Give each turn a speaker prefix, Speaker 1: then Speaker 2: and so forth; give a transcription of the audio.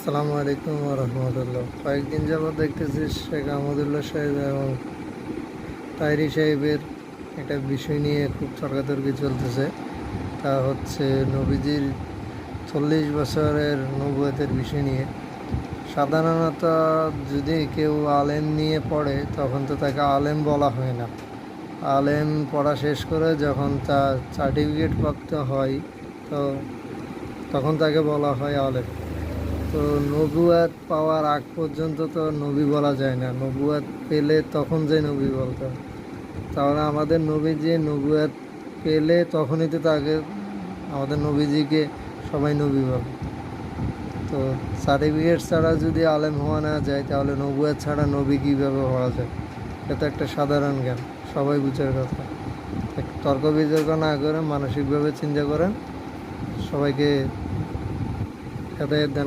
Speaker 1: আসসালামু আলাইকুম রহমতুল্লাহ। কয়েকদিন যাবৎ দেখতেছি শেখ আহমদুল্লাহ সাহেব এবং তাইরি সাহেবের একটা বিষয় নিয়ে খুব তর্কাতর্কি চলতেছে। তা হচ্ছে নবীজির 40 বছরের নবুয়তের বিষয় নিয়ে। সাধারণত যদি কেউ আলেম নিয়ে পড়ে তখন তো তাকে আলেম বলা হয় না। আলেম পড়া শেষ করে যখন তার সার্টিফিকেট প্রাপ্ত হয় তো তখন তাকে বলা হয় আলেম। তো নবুয়াত পাওয়ার আগ পর্যন্ত তো নবী বলা যায় না, নবুয়াত পেলে তখন যে নবী বলতে হয়। তাহলে আমাদের নবীজি নবুয়াত পেলে তখনই তো তাকে আমাদের নবীজিকে সবাই নবী বলে। তো সার্টিফিকেট ছাড়া যদি আলেম হওয়া না যায় তাহলে নবুয়াত ছাড়া নবী কীভাবে হওয়া যায়? এটা একটা সাধারণ জ্ঞান, সবাই বুঝার কথা। তর্ক বিতর্ক না করে মানসিকভাবে চিন্তা করেন, সবাইকে হেদায়েত দেন।